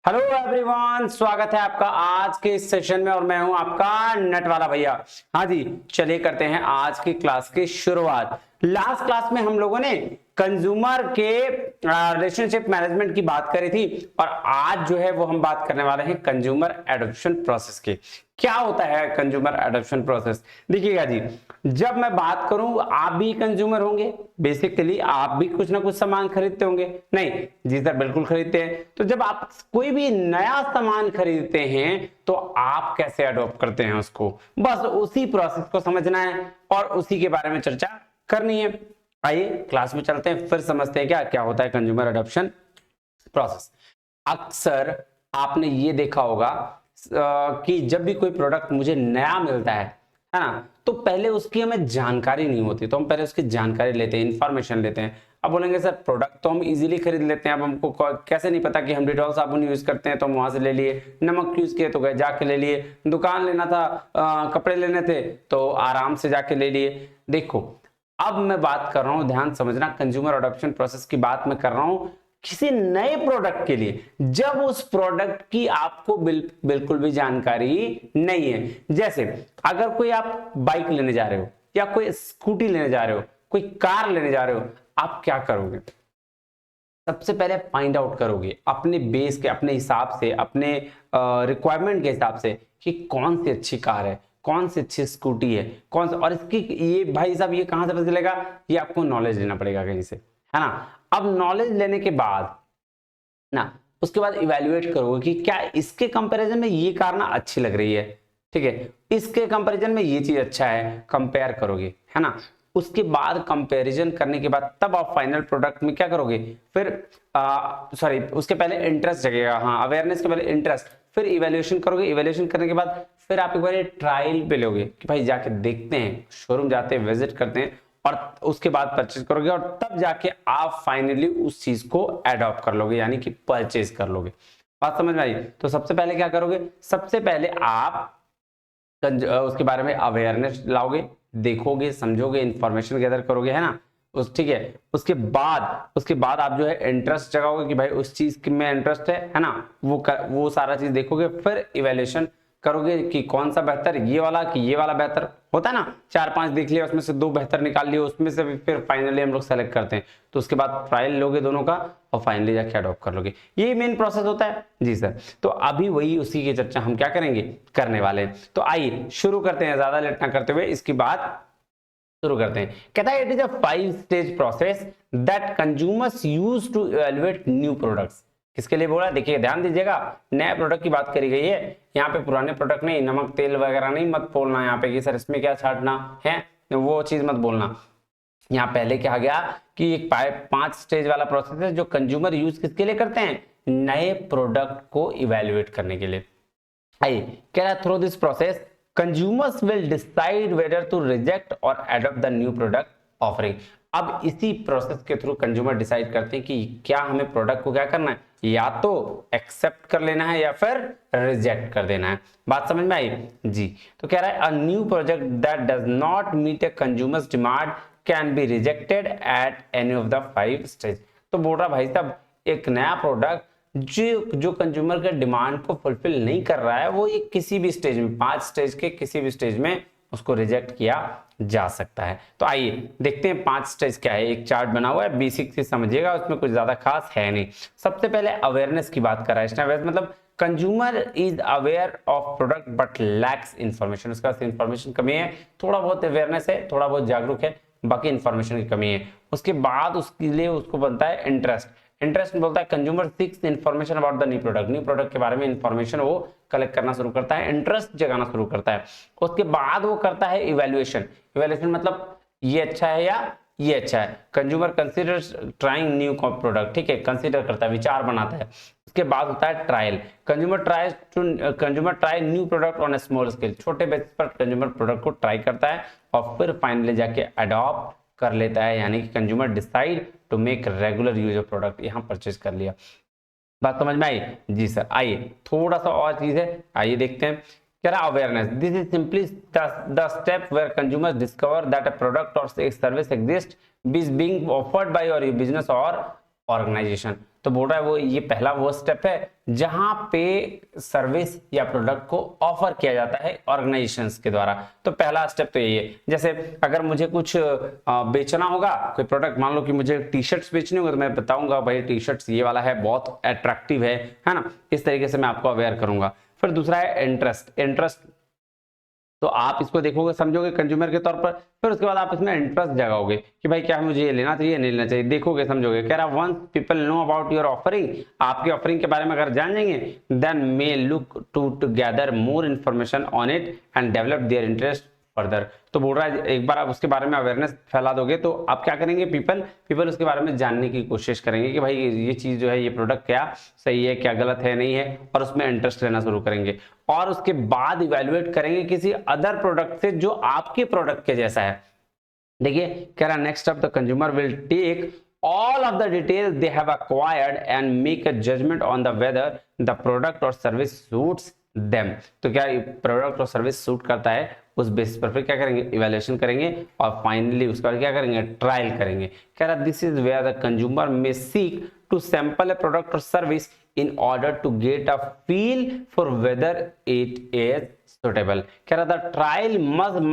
Hello everyone, स्वागत है आपका आज के इस सेशन में और मैं हूं आपका नट वाला भैया। हाँ जी, चलिए करते हैं आज की क्लास की शुरुआत। लास्ट क्लास में हम लोगों ने कंज्यूमर के रिलेशनशिप मैनेजमेंट की बात करी थी और आज जो है वो हम बात करने वाले हैं कंज्यूमर एडॉप्शन प्रोसेस की। क्या होता है कंज्यूमर एडॉप्शन प्रोसेस? देखिएगा जी, जब मैं बात करूं आप भी कंज्यूमर होंगे, बेसिकली आप भी कुछ ना कुछ सामान खरीदते होंगे। नहीं जी सर, बिल्कुल खरीदते हैं। तो जब आप कोई भी नया सामान खरीदते हैं तो आप कैसे अडॉप्ट करते हैं उसको, बस उसी प्रोसेस को समझना है और उसी के बारे में चर्चा करनी है। आइए क्लास में चलते हैं, फिर समझते हैं क्या क्या होता है कंज्यूमर अडॉप्शन प्रोसेस। अक्सर आपने ये देखा होगा कि जब भी कोई प्रोडक्ट मुझे नया मिलता है ना, तो पहले उसकी हमें जानकारी नहीं होती, तो हम पहले उसकी जानकारी लेते हैं, इंफॉर्मेशन लेते हैं। अब बोलेंगे सर प्रोडक्ट तो हम इजीली खरीद लेते हैं, अब हमको कैसे नहीं पता कि हम डिटॉल साबुन यूज करते हैं तो हम वहां से ले लिए, नमक यूज किए तो गए जाके ले लिए, दुकान लेना था कपड़े लेने थे तो आराम से जाके ले लिए। देखो अब मैं बात कर रहा हूं, ध्यान समझना, कंज्यूमर अडॉप्शन प्रोसेस की बात मैं कर रहा हूं किसी नए प्रोडक्ट के लिए, जब उस प्रोडक्ट की आपको बिल्कुल भी जानकारी नहीं है। जैसे अगर कोई आप बाइक लेने जा रहे हो या कोई स्कूटी लेने जा रहे हो, कोई कार लेने जा रहे हो, आप क्या करोगे? सबसे पहले फाइंड आउट करोगे अपने बेस के, अपने हिसाब से, अपने रिक्वायरमेंट के हिसाब से कि कौन सी अच्छी कार है, कौन सी अच्छी स्कूटी है, कौन सा, और इसकी ये भाई साहब ये कहां से पता चलेगा? ये आपको नॉलेज लेना पड़ेगा कहीं से, है ना। अब नॉलेज लेने के बाद ना, उसके बाद इवेल्युएट करोगे कि क्या इसके कंपैरिजन में ये कार ना अच्छी लग रही है, ठीक है, इसके कंपैरिजन में ये चीज अच्छा है, कंपेयर करोगे, है ना। उसके बाद कंपैरिजन करने के बाद तब आप फाइनल प्रोडक्ट में क्या करोगे? फिर सॉरी, उसके पहले इंटरेस्ट जगेगा, हाँ अवेयरनेस के पहले इंटरेस्ट, फिर इवेल्युएशन करोगे, इवेल्युएशन करने के बाद फिर आप एक बार ट्रायल पे लोगे कि भाई जाके देखते हैं, शोरूम जाते हैं, विजिट करते हैं और उसके बाद परचेज करोगे और तब जाके आप फाइनली उस चीज को एडॉप्ट कर लोगे, यानी कि परचेज कर लोगे। बात समझ में आई? तो सबसे पहले क्या करोगे? सबसे पहले आप उसके बारे में अवेयरनेस लाओगे, देखोगे, समझोगे, इंफॉर्मेशन गैदर करोगे, है ना। उस ठीक है, उसके बाद आप जो है इंटरेस्ट जगाओगे कि भाई उस चीज में इंटरेस्ट है ना, वो सारा चीज देखोगे, फिर इवेल्युएशन करोगे कि कौन सा बेहतर, ये वाला कि ये वाला बेहतर। होता है ना, 4-5 देख लिया, उसमें से 2 बेहतर निकाल लिए, उसमें से फिर फाइनली हम लोग सेलेक्ट करते हैं। तो उसके बाद ट्रायल लोगे दोनों का और फाइनली जाके अडॉप्ट कर लोगे। यही मेन प्रोसेस होता है जी सर। तो अभी वही उसी की चर्चा हम क्या करेंगे, करने वाले हैं। तो आइए शुरू करते हैं, ज्यादा लेट ना करते हुए इसकी बात शुरू करते हैं। कहता है it is a 5 stage process that consumers use to evaluate new products. किसके लिए बोला? देखिए ध्यान दीजिएगा, नए प्रोडक्ट की बात करी गई है यहाँ पे, पुराने प्रोडक्ट नहीं, नमक तेल वगैरह नहीं मत बोलना यहाँ पे कि सर इसमें क्या छाटना है, वो चीज मत बोलना। यहाँ पहले क्या गया कि एक 5 स्टेज वाला प्रोसेस है जो कंज्यूमर यूज किसके लिए करते हैं? नए प्रोडक्ट को इवेल्युएट करने के लिए। आइए, कह रहा through this process consumers will decide whether to reject और adopt the new product offering. अब इसी प्रोसेस के थ्रू कंज्यूमर डिसाइड करते हैं कि क्या हमें प्रोडक्ट को क्या करना है, या तो एक्सेप्ट कर लेना है या फिर रिजेक्ट कर देना है। बात समझ में आई जी? तो कह रहा है a new project that does not meet a consumers demand can be rejected at any of the 5 stage. तो बोल रहा भाई साहब एक नया प्रोडक्ट जो कंज्यूमर के डिमांड को फुलफिल नहीं कर रहा है, वो ये किसी भी स्टेज में, 5 स्टेज के किसी भी स्टेज में उसको रिजेक्ट किया जा सकता है। तो आइए देखते हैं 5 स्टेज क्या है। एक चार्ट बना हुआ है, बेसिक से समझिएगा, उसमें कुछ ज्यादा खास है नहीं। सबसे पहले अवेयरनेस की बात कर रहा है इसने, मतलब consumer is aware of product but lakhs information, उसका इंफॉर्मेशन कमी है, थोड़ा बहुत अवेयरनेस है, थोड़ा बहुत जागरूक है, बाकी इंफॉर्मेशन की कमी है। उसके बाद उसके लिए उसको बनता है इंटरेस्ट। इंटरेस्ट बोलता है consumer seeks information about the new product के बारे में इंफॉर्मेशन वो कलेक्ट करना शुरू करता है, इंटरेस्ट जगाना शुरू करता है। उसके बाद वो करता है इवैल्यूएशन। इवैल्यूएशन मतलब ये अच्छा है या ये अच्छा है। Consumer consider trying new product, ठीक है, कंसीडर करता है, विचार बनाता है। उसके बाद होता है trial. Consumer try new product on A small scale, छोटे बेसिस पर कंज्यूमर प्रोडक्ट को ट्राई करता है और फिर फाइनली जाके अडॉप्ट कर लेता है, यानी कि consumer decide to make regular use of product, यहां परचेज कर लिया। बात समझ में आई जी सर? आइए थोड़ा सा और चीज है, आइए देखते हैं। कह रहा awareness, this is simply the step where consumers discover that a product और service exist, is being offered by your business और ऑर्गेनाइजेशन। तो बोल रहा है वो ये पहला वो स्टेप है जहां पे सर्विस या प्रोडक्ट को ऑफर किया जाता है ऑर्गेनाइजेशंस के द्वारा। तो पहला स्टेप तो यही है। जैसे अगर मुझे कुछ बेचना होगा, कोई प्रोडक्ट, मान लो कि मुझे टी शर्ट्स बेचने होंगे, तो मैं बताऊंगा भाई टी शर्ट्स ये वाला है, बहुत अट्रैक्टिव है ना, इस तरीके से मैं आपको अवेयर करूंगा। फिर दूसरा है इंटरेस्ट। इंटरेस्ट तो आप इसको देखोगे समझोगे कंज्यूमर के तौर पर, फिर उसके बाद आप इसमें इंटरेस्ट जगाओगे कि भाई क्या मुझे ये लेना चाहिए नहीं लेना चाहिए, देखोगे समझोगे। कह रहा once people know about your offering, आपकी ऑफरिंग के बारे में अगर जान जाएंगे, then may look to gather more information on it and develop their interest further. तो बोल रहा है एक बार आप उसके बारे में अवेयरनेस फैला दोगे तो आप क्या करेंगे, पीपल उसके बारे में जानने की कोशिश करेंगे कि भाई ये चीज जो है, ये प्रोडक्ट क्या सही है क्या गलत है नहीं है, और उसमें इंटरेस्ट लेना शुरू करेंगे। और उसके बाद इवेल्युएट करेंगे किसी अदर प्रोडक्ट से जो आपके प्रोडक्ट के जैसा है। देखिए कह रहा next up the consumer will take all of the details they have acquired and make a judgment on the whether the product or service suits them। तो क्या प्रोडक्ट और सर्विस सूट करता है, उस बेसिस पर फिर क्या करेंगे, इवैल्यूएशन करेंगे और फाइनली उसके बाद क्या करेंगे, ट्रायल करेंगे। कह रहा this is where the consumer may seek to sample a product or service in order to get a feel for whether it is suitable। कह रहा था trial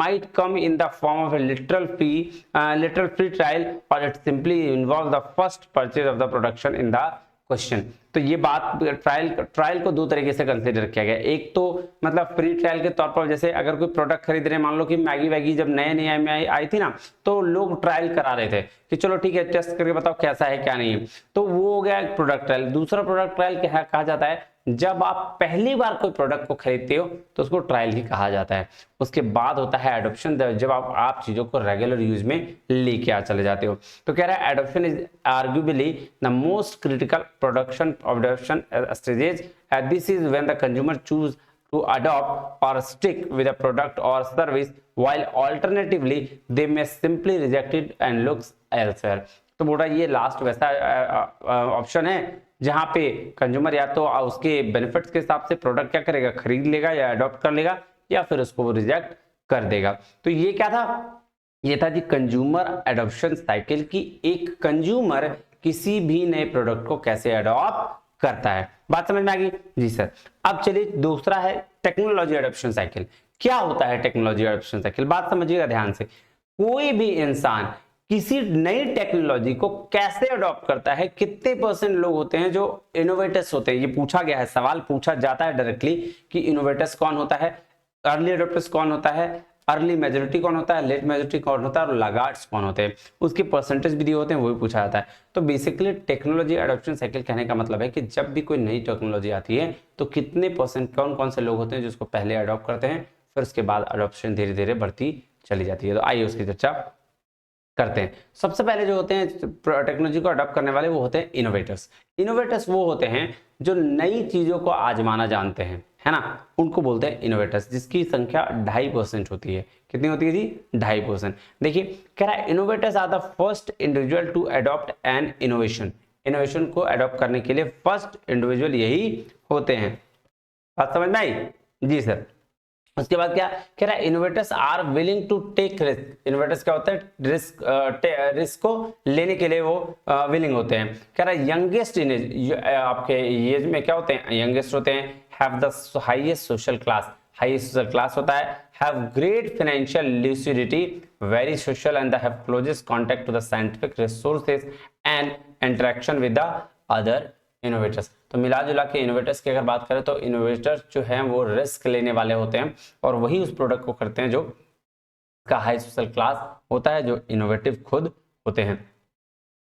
might come in the form of a literal free trial or it simply involves the first purchase of the production in the question. तो ये बात trial को दो तरीके से कंसीडर किया गया। एक तो मतलब फ्री ट्रायल के तौर पर, जैसे अगर कोई प्रोडक्ट खरीद रहे, मान लो कि मैगी वैगी जब नए नए में आई थी ना, तो लोग ट्रायल करा रहे थे कि चलो ठीक है टेस्ट करके बताओ कैसा है क्या नहीं है, तो वो हो गया प्रोडक्ट ट्रायल। दूसरा प्रोडक्ट ट्रायल क्या कहा जाता है, जब आप पहली बार कोई प्रोडक्ट को खरीदते हो तो उसको ट्रायल ही कहा जाता है। उसके बाद होता है एडॉप्शन, जब आप चीजों को रेगुलर यूज में लेके आ चले जाते हो। तो कह रहा है adoption is arguably the most critical production adoption stages, and this is when the consumer choose to adopt or stick with a product or service, while alternatively they may simply reject it and looks elsewhere। तो बोल रहा है ये last वैसा option है जहां पे consumer या तो उसके बेनिफिट्स के हिसाब से प्रोडक्ट क्या करेगा, खरीद लेगा या अडॉप्ट कर लेगा, या फिर उसको रिजेक्ट कर देगा। तो ये क्या था, ये था जी कंज्यूमर एडॉप्शन साइकिल की एक कंज्यूमर किसी भी नए प्रोडक्ट को कैसे अडॉप्ट करता है। बात समझ में आ गई जी सर। अब चलिए दूसरा है टेक्नोलॉजी एडॉप्शन साइकिल। क्या होता है टेक्नोलॉजी एडॉप्शन साइकिल, बात समझिएगा ध्यान से। कोई भी इंसान किसी नई टेक्नोलॉजी को कैसे अडॉप्ट करता है, कितने % लोग होते हैं जो इनोवेटर्स होते हैं, ये पूछा गया है, सवाल पूछा जाता है डायरेक्टली कि इनोवेटर्स कौन होता है, अर्ली अडॉप्टर्स कौन होता है, अर्ली मेजोरिटी कौन होता है, लेट मेजोरिटी कौन होता है, और लागार्ड्स कौन होते हैं, उसके परसेंटेज भी दिए होते हैं, वो भी पूछा जाता है। तो बेसिकली टेक्नोलॉजी एडॉप्शन साइकिल कहने का मतलब है कि जब भी कोई नई टेक्नोलॉजी आती है तो कितने % कौन कौन से लोग होते हैं जो उसको पहले अडॉप्ट करते हैं, फिर उसके बाद अडॉप्शन धीरे धीरे बढ़ती चली जाती है। तो आइए उसकी चर्चा करते हैं। सबसे पहले जो होते हैं टेक्नोलॉजी को अडॉप्ट करने वाले, वो होते हैं इनोवेटर्स। इनोवेटर्स वो होते हैं जो नई चीजों को आजमाना जानते हैं, है ना, उनको बोलते हैं इनोवेटर्स, जिसकी संख्या 2.5% होती है। कितनी होती है जी, 2.5%। देखिए कह रहा है innovators are the first individual to adopt an innovation. Innovation को अडॉप्ट करने के लिए फर्स्ट इंडिविजुअल यही होते हैं। बात समझ में आई जी सर। उसके बाद क्या कह रहा है, innovators are willing to take risk. Innovators क्या होता है, रिस्क को लेने के लिए वो विलिंग होते हैं। कह रहा है यंगेस्ट इन एज, आपके एज में क्या होते हैं, यंगेस्ट होते हैं। Have the highest social class, highest social class होता है। Have great financial liquidity, very social and have closest contact to the scientific resources and interaction with the other innovators. तो मिला जुला के इनोवेटर्स की अगर बात करें तो इनोवेटर्स जो हैं वो रिस्क लेने वाले होते हैं और वही उस प्रोडक्ट को करते हैं जो का हाई सोशल क्लास होता है, जो इनोवेटिव खुद होते हैं।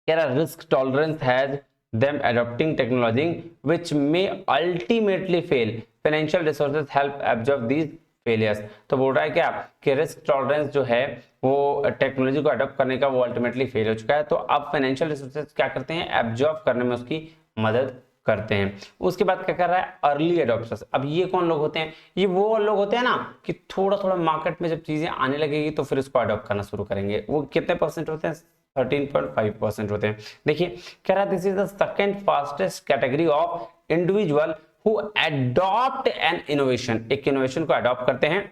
कह रहा risk tolerance has them adopting technology which may ultimately fail, financial resources help absorb these failures। तो बोल रहा है क्या कि रिस्क टॉलरेंस जो है वो टेक्नोलॉजी को अडॉप्ट करने का वो अल्टीमेटली फेल हो चुका है, तो अब फाइनेंशियल रिसोर्सेज क्या करते हैं, एब्जॉर्ब करने में उसकी मदद करते हैं। उसके बाद क्या कर रहा है, अर्ली एडॉप्टर्स। अब ये कौन लोग होते हैं, ये वो लोग होते हैं ना कि थोड़ा थोड़ा मार्केट में जब चीजें आने लगेगी तो फिर इसको अडॉप्ट करना शुरू करेंगे। वो कितने % होते हैं, 13.5% होते हैं। देखिए कह रहा है this is the second fastest category of individual who adopt an innovation. एक इनोवेशन को अडॉप्ट करते हैं।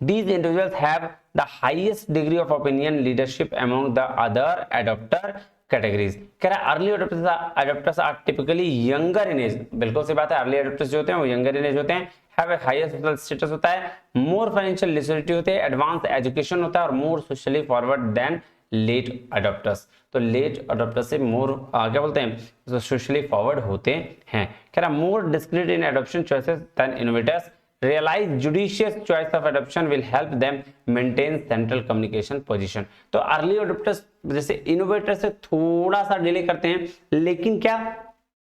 These individuals have the highest degree of opinion leadership among the other adopter categories. कह रहा है early adopters are typically younger in age, बिल्कुल सी बात है, अर्ली अडॉप्टर्स जो होते हैं वो यंगर इन एज होते हैं, have a higher social status होता है, मोर फाइनेंशियल लिटरेसी होते हैं, एडवांस एजुकेशन होता है और more socially forward than late adopters. तो लेट अडॉप्टर्स से मोर क्या बोलते हैं, सोशली फॉरवर्ड होते हैं। कह रहा more discreet in adoption choices than innovators, realize judicious choice of adoption will help them maintain central communication position। तो अर्ली अडॉप्टर्स जैसे इनोवेटर से थोड़ा सा डिले करते हैं, लेकिन क्या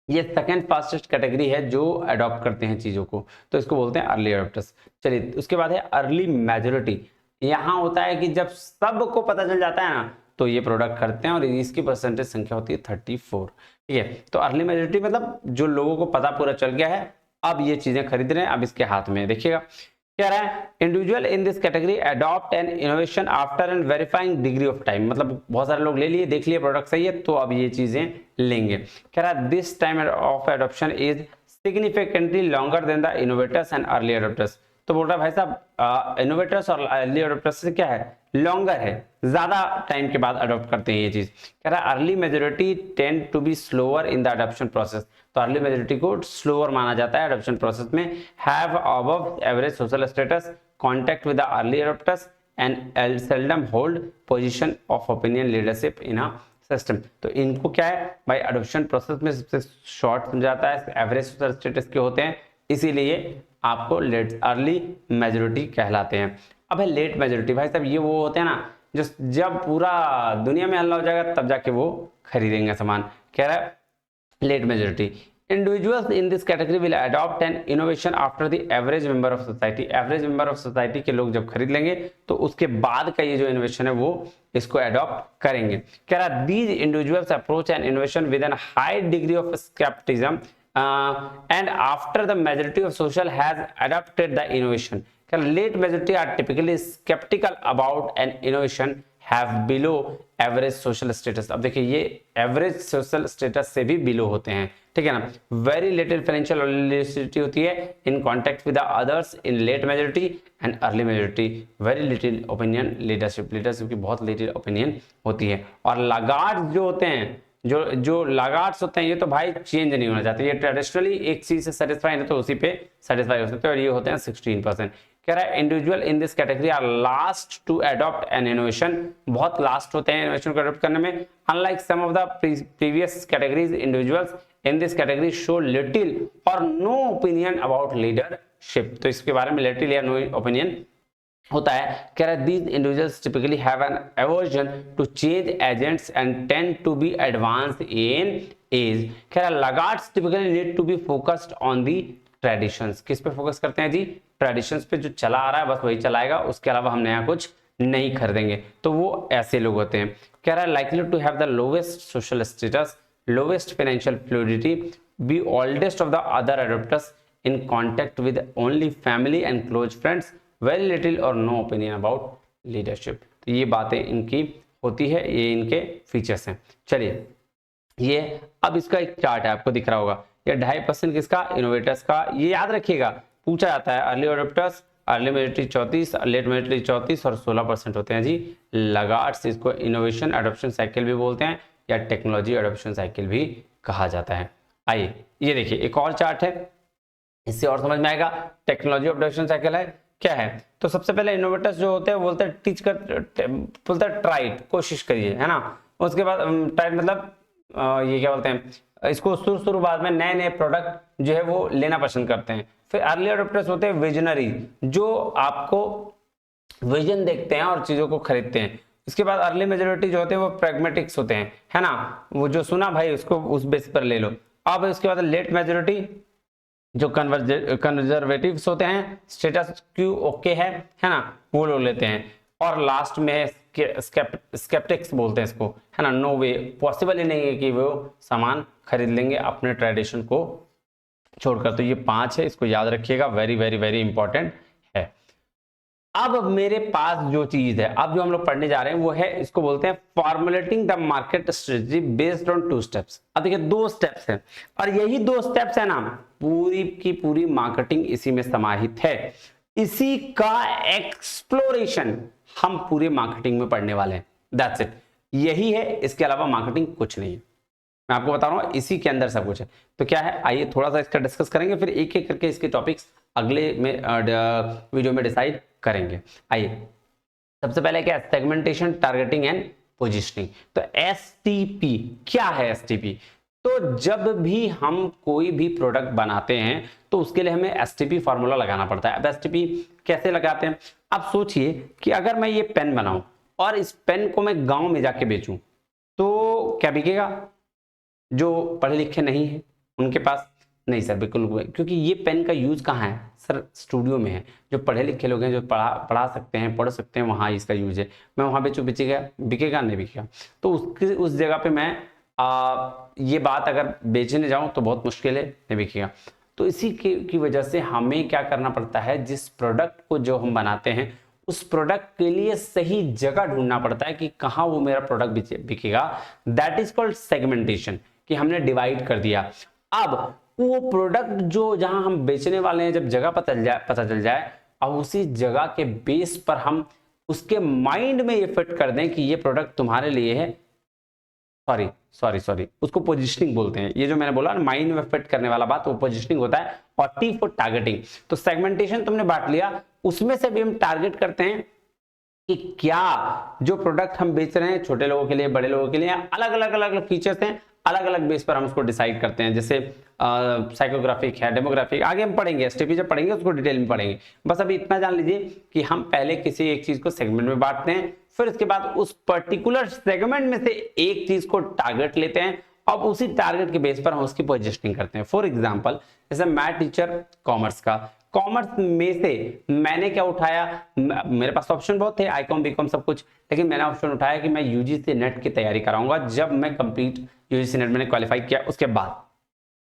ये सेकंड फास्टेस्ट कैटेगरी है जो अडॉप्ट करते हैं चीजों को, तो इसको बोलते हैं अर्ली अडॉप्टर्स। चलिए उसके बाद है अर्ली मेजॉरिटी। यहाँ होता है कि जब सबको पता चल जाता है ना तो ये प्रोडक्ट करते हैं और इसकी परसेंटेज संख्या होती है 34। ठीक है, तो अर्ली मेजॉरिटी मतलब जो लोगों को पता पूरा चल गया है, अब ये चीजें खरीद रहे हैं, अब इसके हाथ में। देखिएगा क्या रहा है, individual in this category adopt an innovation after a verifying degree of time, मतलब बहुत सारे लोग ले लिए, देख लिए प्रोडक्ट सही है तो अब ये चीजें लेंगे। कह रहा है this time of adoption is significantly longer than the innovators and early adopters. तो बोल रहा है भाई साहब इनोवेटर्स और अर्ली अडॉप्टर्स से क्या है, लॉन्गर है, ज्यादा टाइम के बाद अडॉप्ट करते हैं ये चीज। कह रहा है early majority tend to be slower in the adoption process, तो अर्ली मेजॉरिटी को स्लोअर माना जाता है अडॉप्शन प्रोसेस में। Have above average social status, contact with the early adopters and seldom hold position of opinion leadership in a system. तो इनको क्या है भाई, अडॉप्शन प्रोसेस में सबसे शॉर्ट समझाता है, एवरेज सोशल स्टेटस के होते हैं, इसीलिए आपको लेट अर्ली मेजॉरिटी कहलाते हैं। अब है लेट मेजॉरिटी, भाई साहब ये वो होते हैं ना जो जब पूरा दुनिया में हल्ला हो जाएगा तब जाके वो खरीदेंगे सामान। कह रहा है late majority, individuals in this category will adopt an innovation after the average member of society। Average member of society के लोग जब खरीद लेंगे तो उसके बाद का ये जो इनोवेशन है वो इसको अडॉप्ट करेंगे। कह रहा these individuals approach an innovation with an high degree of skepticism and after the majority of social has adopted the innovation। कह रहा late majority are typically skeptical about an innovation have below average social status। अब देखिए ये average social status से भी below होते हैं, ठीक है ना। वेरी लिटिल फाइनेंशियल लिटरेसी होती है in contact with others in late majority and early majority. Very little opinion leadership, leadership की बहुत लिटिल ओपिनियन होती है। और लगार्ड्स जो होते हैं, जो लगार्ड्स होते हैं ये तो भाई चेंज नहीं होना चाहते, ये ट्रेडिशनली एक चीज से सेटिस्फाई है तो उसी पे सेटिस्फाई हो सकते हैं, और ये होते हैं 16%। कह रहा है individual in this category are last to adopt an innovation, बहुत लास्ट होते हैं इनोवेशन को अडॉप्ट करने में। Unlike some of the previous categories, individuals in this category show little or no opinion about leadership. तो इसके बारे में लिटिल या नो ओपिनियन होता है। कह रहा है these individuals typically have an aversion to change agents and tend to be advance in age. कह रहा है laggards typically need to be focused on the traditions. किस पे फोकस करते हैं जी, ट्रेडिशंस पे, जो चला आ रहा है बस वही चलाएगा, उसके अलावा हम नया कुछ नहीं खरीदेंगे, तो वो ऐसे लोग होते हैं। कह रहा है likely to have the lowest social status, lowest financial fluidity, be oldest of the other adopters, in contact with only family and close friends, very little or no opinion about leadership. तो ये बातें इनकी होती है, ये इनके features हैं। चलिए ये अब इसका एक चार्ट है, आपको दिख रहा होगा, ये 2.5% किसका, इनोवेटर्स का। ये याद रखिएगा पूछा जाता है, early adopters, early majority 34, late majority 34 और 16% होते हैं जी लगार्ड्स। इसको इनोवेशन अडॉप्शन साइकिल भी बोलते हैं या टेक्नोलॉजी अडॉप्शन साइकिल भी कहा जाता है। आइए ये देखिए एक और चार्ट है, इससे और समझ में आएगा। टेक्नोलॉजी अडॉप्शन साइकिल है क्या है, तो सबसे पहले इनोवेटर्स जो होते हैं बोलते हैं टीच कर, बोलते हैं ट्राई, कोशिश करिए, है ना। उसके बाद ट्राई मतलब ये क्या बोलते हैं, इसको शुरुआत में नए नए प्रोडक्ट जो है वो लेना पसंद करते हैं। फिर अर्ली अडॉप्टर्स होते हैं विजनरी, जो आपको विजन देखते हैं और चीजों को खरीदते हैं। इसके बाद अर्ली मेजॉरिटी जो होते हैं वो प्रैग्मेटिक्स होते हैं, है ना, वो जो सुना भाई उसको उस बेस पर ले लो। अब इसके बाद लेट मेजॉरिटी जो कंजर्वेटिव्स होते हैं, स्टेटस क्यू ओके है ना, वो लोग लेते हैं। और लास्ट में स्केप्टिक्स बोलते हैं इसको, है ना, नो वे, पॉसिबल ही नहीं है कि वो सामान खरीद लेंगे अपने ट्रेडिशन को छोड़कर। तो ये 5 है, इसको याद रखिएगा, वेरी वेरी वेरी इंपॉर्टेंट है। अब मेरे पास जो चीज है, अब जो हम लोग पढ़ने जा रहे हैं वो है, इसको बोलते हैं formulating the market strategy based on 2 steps. अब देखिए 2 स्टेप्स हैं और यही 2 स्टेप्स है ना, पूरी की पूरी मार्केटिंग इसी में समाहित है। इसी का एक्सप्लोरेशन हम पूरे मार्केटिंग में पढ़ने वाले हैं, दैट्स इट। यही है, इसके अलावा मार्केटिंग कुछ नहीं है। मैं आपको बता रहा हूँ इसी के अंदर सब कुछ है। तो क्या है, आइए थोड़ा सा इसका डिस्कस करेंगे, फिर एक एक करके इसके टॉपिक्स अगले में वीडियो में डिसाइड करेंगे। आइए, सबसे पहले क्या है, सेगमेंटेशन, टारगेटिंग एंड पोजिशनिंग। तो एसटीपी क्या है? एसटीपी, तो जब भी हम कोई भी प्रोडक्ट बनाते हैं तो उसके लिए हमें एसटीपी फॉर्मूला लगाना पड़ता है। अब एसटीपी कैसे लगाते हैं? आप सोचिए कि अगर मैं ये पेन बनाऊं और इस पेन को मैं गांव में जाके बेचूं तो क्या बिकेगा? जो पढ़े लिखे नहीं है उनके पास नहीं सर, बिल्कुल, क्योंकि ये पेन का यूज कहाँ है सर? स्टूडियो में है। जो पढ़े लिखे लोग हैं, जो पढ़ा सकते हैं, पढ़ सकते हैं, वहां इसका यूज है। मैं वहां बेचू, बिकेगा? बिकेगा नहीं बिकेगा। तो उस जगह पे मैं ये बात अगर बेचने जाऊं तो बहुत मुश्किल है, नहीं बिकेगा। तो इसी की वजह से हमें क्या करना पड़ता है, जिस प्रोडक्ट को जो हम बनाते हैं उस प्रोडक्ट के लिए सही जगह ढूंढना पड़ता है कि कहां वो मेरा प्रोडक्ट बिकेगा। दैट इज कॉल्ड सेगमेंटेशन, कि हमने डिवाइड कर दिया। अब वो प्रोडक्ट जो जहां हम बेचने वाले हैं, जब जगह पता चल जाए, अब उसी जगह के बेस पर हम उसके माइंड में ये फिट कर दें कि ये प्रोडक्ट तुम्हारे लिए है। सॉरी, उसको पोजिशनिंग बोलते हैं। ये जो मैंने बोला माइंड में फिट करने वाला बात, वो पोजिशनिंग होता है। और टी फॉर टारगेटिंग। तो सेगमेंटेशन तुमने बांट लिया, उसमें से भी हम टारगेट करते हैं कि क्या जो प्रोडक्ट हम बेच रहे हैं, छोटे लोगों के लिए, बड़े लोगों के लिए, अलग अलग फीचर्स हैं, अलग अलग बेस पर हम उसको डिसाइड करते हैं। जैसे साइकोग्राफिक है, डेमोग्राफिक, आगे हम पढ़ेंगे, एसटीपी जब पढ़ेंगे उसको डिटेल में पढ़ेंगे। बस अभी इतना जान लीजिए कि हम पहले किसी एक चीज को सेगमेंट में बांटते हैं, फिर उसके बाद उस पर्टिकुलर सेगमेंट में से एक चीज को टारगेट लेते हैं, अब उसी टारगेट के बेस पर हम उसकी पोजिशनिंग करते हैं। फॉर एग्जाम्पल, जैसे मैं टीचर कॉमर्स का, कॉमर्स में से मैंने क्या उठाया, मेरे पास ऑप्शन बहुत थे, आईकॉम बीकॉम सब कुछ, लेकिन मैंने ऑप्शन उठाया कि मैं यूजीसी नेट की तैयारी कराऊंगा जब मैं कंप्लीट यूजीसी नेट मैंने क्वालिफाई किया उसके बाद।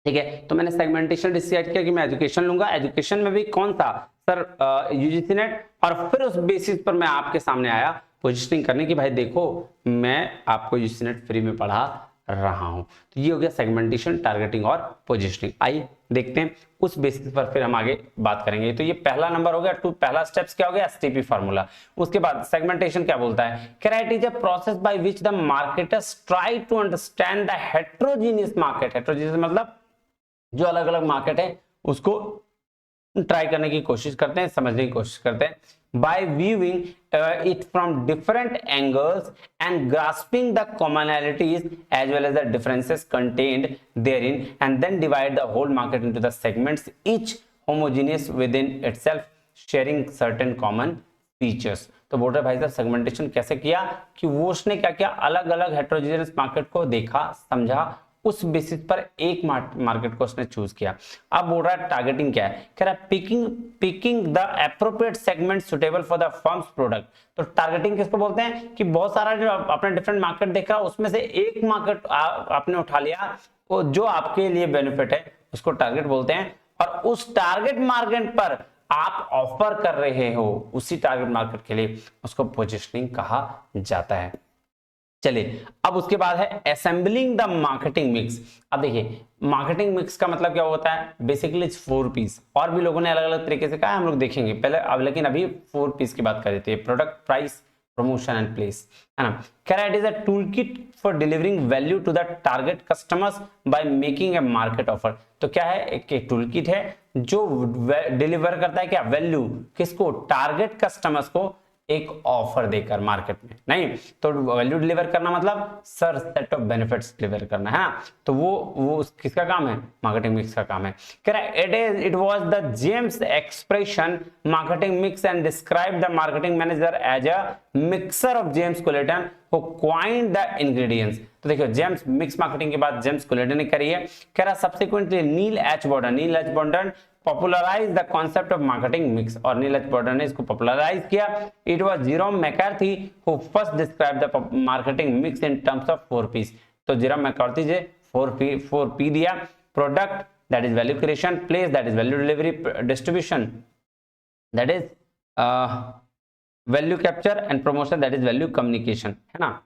ठीक है, तो मैंने सेगमेंटेशन डिसाइड किया कि मैं एजुकेशन लूंगा। एजुकेशन में भी कौन सा सर? UGC net. और फिर उस बेसिस पर मैं आपके सामने आया पोजिशनिंग करने की, भाई देखो मैं आपको यूजीसी नेट फ्री में पढ़ा रहा हूं। तो ये हो गया सेगमेंटेशन, टारगेटिंग और पोजिशनिंग। आइए देखते हैं, उस बेसिस पर फिर हम आगे बात करेंगे। तो ये पहला नंबर हो गया, पहला स्टेप्स क्या हो गया? STP formula. उसके बाद सेगमेंटेशन क्या बोलता है? It is a process by which the marketers try to understand the heterogeneous market. Heterogeneous मतलब जो अलग अलग मार्केट है उसको ट्राई करने की कोशिश करते हैं, समझने की कोशिश करते हैं, by viewing it from different angles and grasping the commonalities as well as the differences contained therein, and then divide the whole market into the segments, each homogeneous within itself, sharing certain common features। तो बोल रहे भाई साहब segmentation कैसे किया कि वो उसने क्या किया, अलग अलग हेट्रोजीनियस मार्केट को देखा, समझा, उस बेसिस पर एक मार्केट को उसने चूज किया। अब बोल रहा है टारगेटिंग क्या है, कह रहा है picking the appropriate segment suitable for the firms product. तो टारगेटिंग किसको बोलते हैं कि बहुत सारा जो अपने डिफरेंट मार्केट देख रहा है उसमें से एक मार्केट आपने उठा लिया, वो जो आपके लिए बेनिफिट है उसको टारगेट बोलते हैं। और उस टारगेट मार्केट पर आप ऑफर कर रहे हो उसी टारगेट मार्केट के लिए, उसको पोजिशनिंग कहा जाता है। चलिए, अब उसके बाद है असेंबलिंग द मार्केटिंग मिक्स। अब देखिए मार्केटिंग मिक्स का मतलब क्या होता है, बेसिकली 4 पीस। और भी लोगों ने अलग अलग तरीके से कहा, हम लोग देखेंगे पहले, अब लेकिन अभी 4 पीस की बात कर देते हैं, product, price, promotion and place, है ना। कह रहा है it is a tool kit for delivering value to the target customers by making a market offer. तो क्या है, एक टूल किट है जो डिलीवर करता है क्या, वैल्यू, किसको, टारगेट कस्टमर्स को, एक ऑफर देकर मार्केट में। नहीं तो वैल्यू डिलीवर करना मतलब sir set of benefits deliver करना है ना। तो वो किसका काम है, मार्केटिंग मिक्स का काम है। कह रहा है it was the James expression marketing mix and describe the marketing manager as a mixer of James Culliton who coined the ingredients. तो देखिए जेम्स मिक्स मार्केटिंग के बाद जेम्स कोलेटन ने करी है। कह रहा subsequently Neil H Borden popularize the concept of marketing mix, और नील एच बॉर्डन ने इसको पॉपुलराइज किया। It was Jerome McCarthy who first described the marketing mix in terms of 4 P's। तो जेरोम मैकार्थी ने 4P दिया, product that is value creation, place that is value delivery, distribution that is value capture, and promotion that is value communication, है ना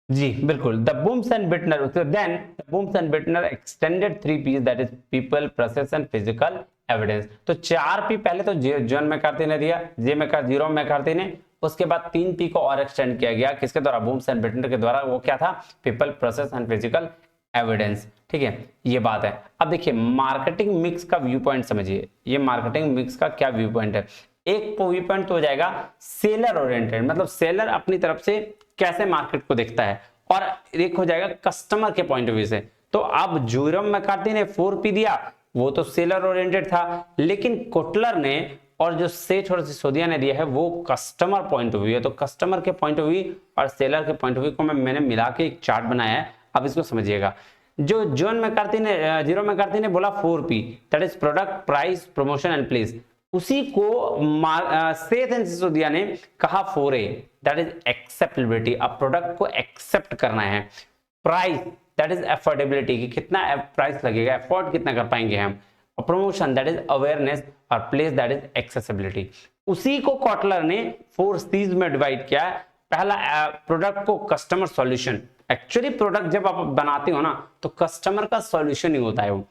जी, बिल्कुल। The Booms and Bitner, then Booms and Bitner extended 3 P's that is people, process and physical evidence. तो 4 P पहले तो John McCarthy ने दिया, Jerome McCarthy ने, उसके बाद 3P को और एक्सटेंड किया गया, किसके द्वारा? बूम्स एंड बेटनर के द्वारा। वो क्या था? People, process and physical evidence. ठीक है, ये बात है। अब देखिए मार्केटिंग मिक्स का व्यू पॉइंट समझिए, ये मार्केटिंग मिक्स का क्या व्यू पॉइंट है। एक व्यू पॉइंट तो हो जाएगा सेलर ओरिएंटेड, मतलब सेलर अपनी तरफ से कैसे मार्केट को देखता है, और एक हो जाएगा कस्टमर के पॉइंट ऑफ व्यू से। तो अब जेरोम मैकार्थी ने 4P दिया, वो तो सेलर ओरिएंटेड था, लेकिन कोटलर ने और जो सेठ और सिसोदिया ने दिया है वो कस्टमर पॉइंट ऑफ व्यू है। तो कस्टमर के पॉइंट ऑफ व्यू और सेलर के पॉइंट ऑफ व्यू को मैंने मिला के एक चार्ट बनाया है, अब इसको समझिएगा। जो जेरोम मैकार्थी ने बोला 4P, that is product, price, promotion and place, उसी को सेठ एंड सिसोदिया ने कहा 4A, दैट इज एक्सेप्टेबिलिटी, अब प्रोडक्ट को एक्सेप्ट करना है। प्राइस, दैट इज अफोर्डेबिलिटी, कि कितना प्राइस लगेगा, अफोर्ड कितना कर पाएंगे हम। और प्रमोशन, दैट इज अवेयरनेस, और प्लेस, दैट इज एक्सेसिबिलिटी। उसी को कॉटलर ने 4 C's में डिवाइड किया है। पहला प्रोडक्ट को कस्टमर सॉल्यूशन, एक्चुअली प्रोडक्ट जब आप बनाते हो ना तो कस्टमर का सॉल्यूशन ही होता है वो।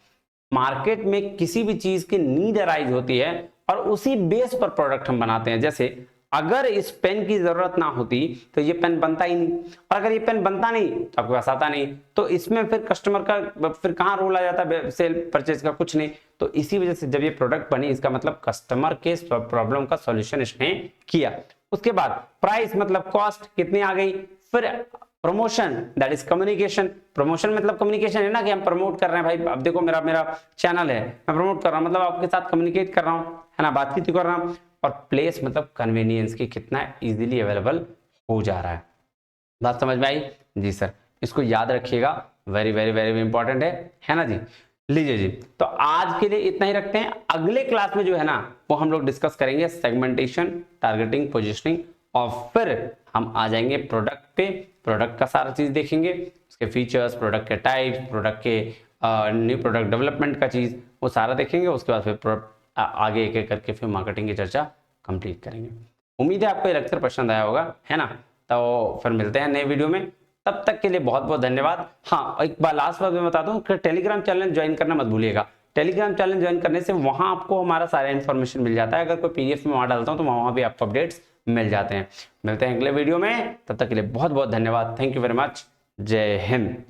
मार्केट में किसी भी चीज की नीड अराइज होती है और उसी बेस पर प्रोडक्ट हम बनाते हैं। जैसे अगर इस पेन की जरूरत ना होती तो ये पेन बनता ही नहीं, और अगर ये पेन बनता नहीं तो आपके पास आता नहीं, तो इसमें फिर कस्टमर का फिर कहाँ रोल आ जाता है? सेल परचेज का कुछ नहीं। तो इसी वजह से जब ये प्रोडक्ट बनी, इसका मतलब कस्टमर के प्रॉब्लम का सॉल्यूशन इसने किया। उसके बाद प्राइस मतलब कॉस्ट कितनी आ गई। फिर promotion, that is communication, promotion मतलब कम्युनिकेशन है ना, कि हम प्रमोट कर रहे हैं भाई, अब देखो मेरा चैनल है, मैं प्रमोट कर रहा हूं, मतलब आपके साथ कम्युनिकेट कर रहा हूं, है ना, बातचीत कर रहा हूं। और प्लेस मतलब कन्वीनियंस, की कितना इजीली अवेलेबल हो जा रहा है। बात समझ में आई? जी सर, इसको याद रखिएगा, वेरी वेरी वेरी इंपॉर्टेंट है ना जी। लीजिए जी, तो आज के लिए इतना ही रखते हैं। अगले क्लास में जो है ना वो हम लोग डिस्कस करेंगे सेगमेंटेशन, टारगेटिंग, पोजिशनिंग, और फिर हम आ जाएंगे प्रोडक्ट पे। प्रोडक्ट का सारा चीज देखेंगे, उसके फीचर्स, प्रोडक्ट के टाइप्स, प्रोडक्ट के न्यू प्रोडक्ट डेवलपमेंट का चीज, वो सारा देखेंगे। उसके बाद फिर आगे एक एक करके फिर मार्केटिंग की चर्चा कंप्लीट करेंगे। उम्मीद है आपको ये लेक्चर पसंद आया होगा, है ना। तो फिर मिलते हैं नए वीडियो में, तब तक के लिए बहुत बहुत धन्यवाद। हाँ, एक बार लास्ट बात मैं बता दूं कि टेलीग्राम चैनल ज्वाइन करना मत भूलिएगा। टेलीग्राम चैनल ज्वाइन करने से वहां आपको हमारा सारा इन्फॉर्मेशन मिल जाता है। अगर कोई PDF में वहां डालता हूं तो वहां भी आपको अपडेट्स मिल जाते हैं। मिलते हैं अगले वीडियो में, तब तक के लिए बहुत बहुत धन्यवाद। Thank you very much. जय हिंद।